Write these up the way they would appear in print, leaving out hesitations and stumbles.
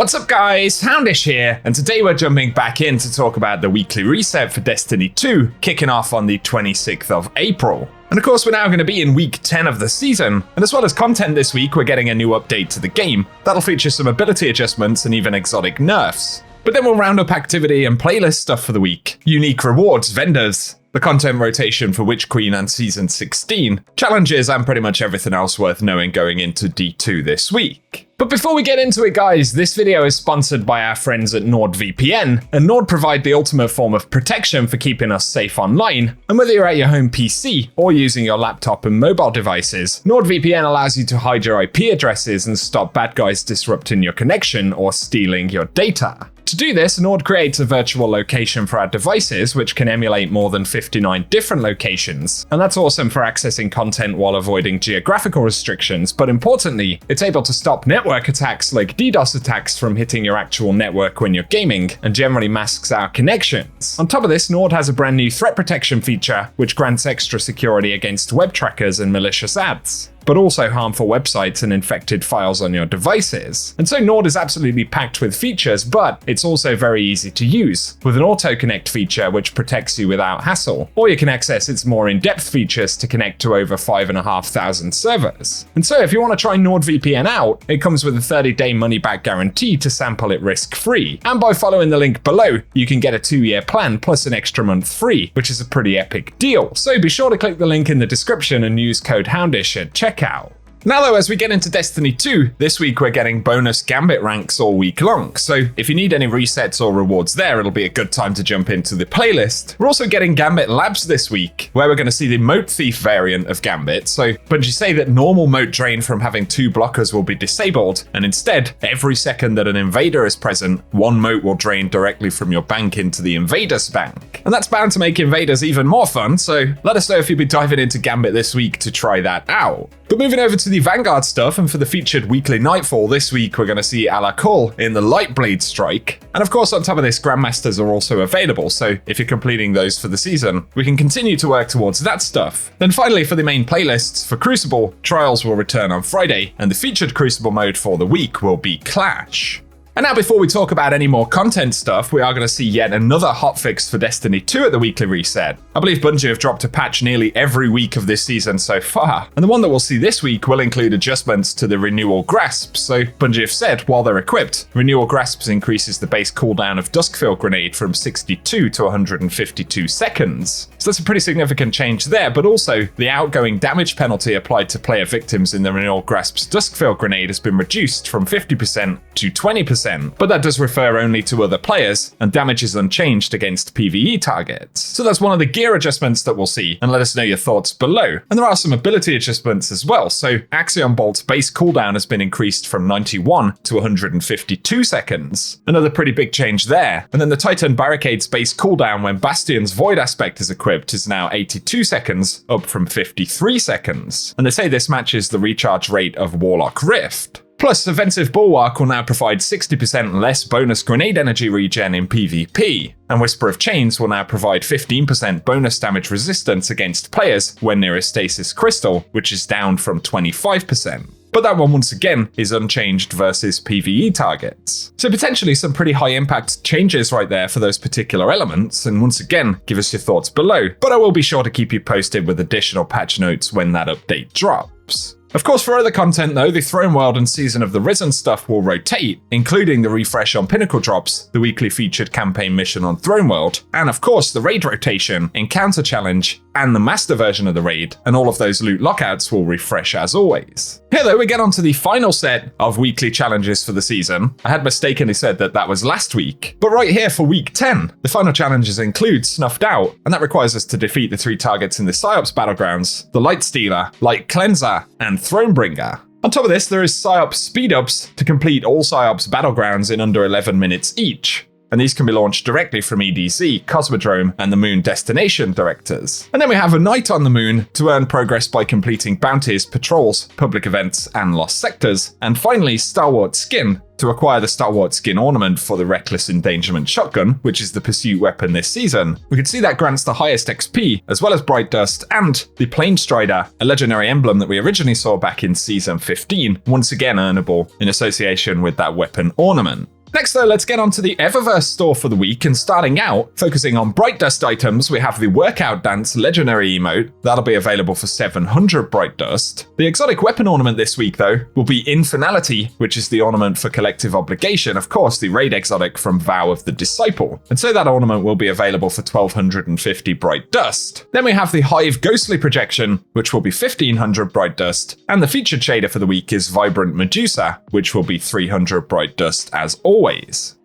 What's up guys, Houndish here, and today we're jumping back in to talk about the weekly reset for Destiny 2, kicking off on the 26th of April. And of course we're now going to be in week 10 of the season, and as well as content this week we're getting a new update to the game that'll feature some ability adjustments and even exotic nerfs. But then we'll round up activity and playlist stuff for the week, unique rewards, vendors, the content rotation for Witch Queen and Season 16, challenges and pretty much everything else worth knowing going into D2 this week. But before we get into it guys, this video is sponsored by our friends at NordVPN, and Nord provide the ultimate form of protection for keeping us safe online, and whether you're at your home PC or using your laptop and mobile devices, NordVPN allows you to hide your IP addresses and stop bad guys disrupting your connection or stealing your data. To do this, Nord creates a virtual location for our devices, which can emulate more than 59 different locations. And that's awesome for accessing content while avoiding geographical restrictions, but importantly, it's able to stop network attacks like DDoS attacks from hitting your actual network when you're gaming, and generally masks our connections. On top of this, Nord has a brand new threat protection feature, which grants extra security against web trackers and malicious ads, but also harmful websites and infected files on your devices. And so Nord is absolutely packed with features, but it's also very easy to use, with an auto-connect feature which protects you without hassle. Or you can access its more in-depth features to connect to over 5,500 servers. And so if you want to try NordVPN out, it comes with a 30-day money-back guarantee to sample it risk-free. And by following the link below, you can get a 2-year plan plus an extra month free, which is a pretty epic deal. So be sure to click the link in the description and use code Houndish at checkout. Now though, as we get into Destiny 2, this week we're getting bonus Gambit ranks all week long, so if you need any resets or rewards there, it'll be a good time to jump into the playlist. We're also getting Gambit Labs this week, where we're going to see the Moat Thief variant of Gambit, so Bungie say that normal moat drain from having 2 blockers will be disabled, and instead, every second that an invader is present, 1 moat will drain directly from your bank into the invader's bank. And that's bound to make invaders even more fun, so let us know if you'll be diving into Gambit this week to try that out. But moving over to the Vanguard stuff, and for the featured weekly Nightfall this week, we're going to see Alakul in the Lightblade Strike. And of course, on top of this, Grandmasters are also available, so if you're completing those for the season, we can continue to work towards that stuff. Then finally, for the main playlists, for Crucible, Trials will return on Friday, and the featured Crucible mode for the week will be Clash. And now before we talk about any more content stuff, we are going to see yet another hotfix for Destiny 2 at the weekly reset. I believe Bungie have dropped a patch nearly every week of this season so far, and the one that we'll see this week will include adjustments to the Renewal Grasp. So Bungie have said, while they're equipped, Renewal Grasps increases the base cooldown of Duskfield Grenade from 62 to 152 seconds. So that's a pretty significant change there, but also the outgoing damage penalty applied to player victims in the Renewal Grasp's Duskfield Grenade has been reduced from 50% to 20%. But that does refer only to other players, and damage is unchanged against PvE targets. So that's one of the gear adjustments that we'll see, and let us know your thoughts below. And there are some ability adjustments as well, so Axion Bolt's base cooldown has been increased from 91 to 152 seconds. Another pretty big change there. And then the Titan Barricade's base cooldown when Bastion's Void Aspect is equipped is now 82 seconds, up from 53 seconds. And they say this matches the recharge rate of Warlock Rift. Plus, Offensive Bulwark will now provide 60% less bonus grenade energy regen in PvP, and Whisper of Chains will now provide 15% bonus damage resistance against players when near a stasis crystal, which is down from 25%. But that one once again is unchanged versus PvE targets. So potentially some pretty high impact changes right there for those particular elements, and once again, give us your thoughts below. But I will be sure to keep you posted with additional patch notes when that update drops. Of course, for other content though, the Throne World and Season of the Risen stuff will rotate, including the refresh on Pinnacle drops, the weekly featured campaign mission on Throne World, and of course the raid rotation, encounter challenge, and the master version of the raid, and all of those loot lockouts will refresh as always. Here though, we get on to the final set of weekly challenges for the season. I had mistakenly said that was last week, but right here for week 10, the final challenges include Snuffed Out, and that requires us to defeat the 3 targets in the PsyOps battlegrounds, the Light Stealer, Light Cleanser, and Thronebringer. On top of this, there is PsyOps speed-ups to complete all PsyOps battlegrounds in under 11 minutes each. and these can be launched directly from EDZ, Cosmodrome, and the Moon Destination Directors. And then we have a night on the Moon to earn progress by completing bounties, patrols, public events, and lost sectors. And finally, Stalwart Skin, to acquire the Stalwart Skin ornament for the Reckless Endangerment Shotgun, which is the pursuit weapon this season. We can see that grants the highest XP, as well as Bright Dust and the Plane Strider, a legendary emblem that we originally saw back in Season 15, once again earnable in association with that weapon ornament. Next though, let's get onto the Eververse store for the week, and starting out, focusing on Bright Dust items, we have the Workout Dance legendary emote. That'll be available for 700 Bright Dust. The exotic weapon ornament this week though will be Infinality, which is the ornament for Collective Obligation, of course the raid exotic from Vow of the Disciple. And so that ornament will be available for 1250 Bright Dust. Then we have the Hive Ghostly Projection, which will be 1500 Bright Dust, and the featured shader for the week is Vibrant Medusa, which will be 300 Bright Dust as always.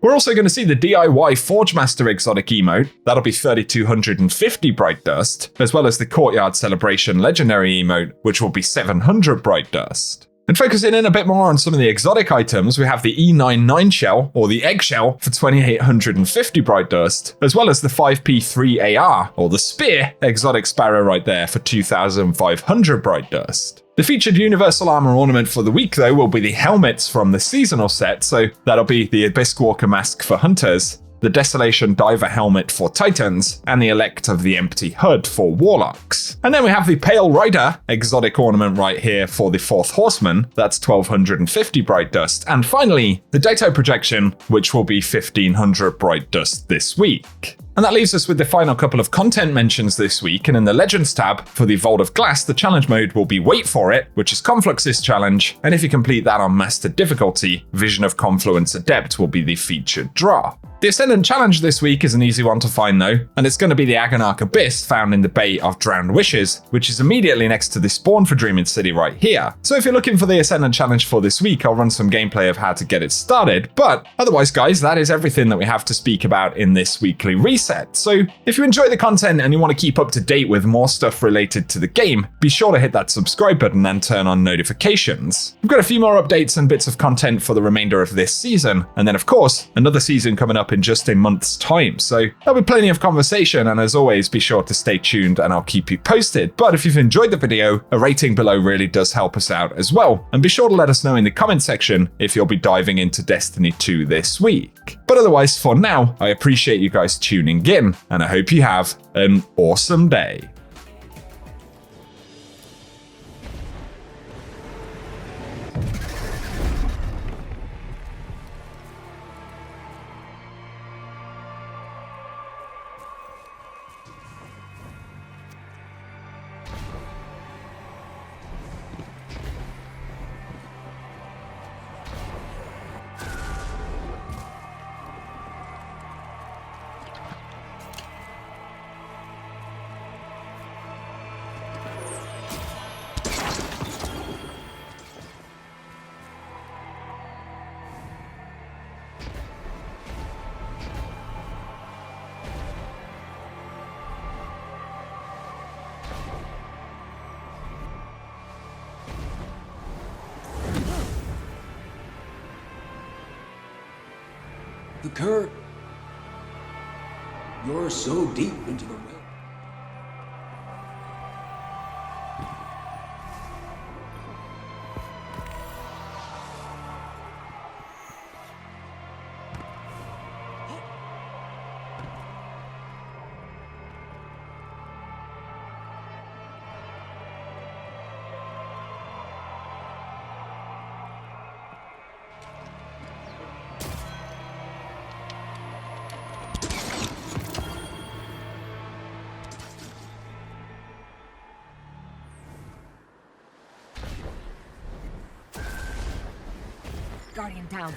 We're also going to see the DIY Forgemaster exotic emote. That'll be 3250 Bright Dust, as well as the Courtyard Celebration legendary emote, which will be 700 Bright Dust. And focusing in a bit more on some of the exotic items, we have the E99 shell, or the Eggshell, for 2850 Bright Dust, as well as the 5P3 AR, or the Spear exotic sparrow right there for 2500 Bright Dust. The featured Universal Armor ornament for the week though will be the helmets from the seasonal set, so that'll be the Abyss Walker mask for hunters, the Desolation Diver helmet for Titans, and the Elect of the Empty Hood for Warlocks. And then we have the Pale Rider exotic ornament right here for the Fourth Horseman, that's 1250 Bright Dust. And finally, the Dato Projection, which will be 1500 Bright Dust this week. And that leaves us with the final couple of content mentions this week, and in the Legends tab, for the Vault of Glass, the challenge mode will be Wait For It, which is Conflux's challenge, and if you complete that on Master Difficulty, Vision of Confluence Adept will be the featured drop. The Ascendant challenge this week is an easy one to find though, and it's going to be the Agonarch Abyss found in the Bay of Drowned Wishes, which is immediately next to the spawn for Dreaming City right here. So if you're looking for the Ascendant challenge for this week, I'll run some gameplay of how to get it started, but otherwise guys, that is everything that we have to speak about in this weekly reset. So if you enjoy the content and you want to keep up to date with more stuff related to the game, be sure to hit that subscribe button and turn on notifications. We've got a few more updates and bits of content for the remainder of this season, and then of course, another season coming up in just a month's time, so there'll be plenty of conversation, and as always, be sure to stay tuned and I'll keep you posted. But if you've enjoyed the video, a rating below really does help us out as well, and be sure to let us know in the comment section if you'll be diving into Destiny 2 this week. But otherwise, for now, I appreciate you guys tuning in, and I hope you have an awesome day. The current. You're so deep into the well. Guardian down.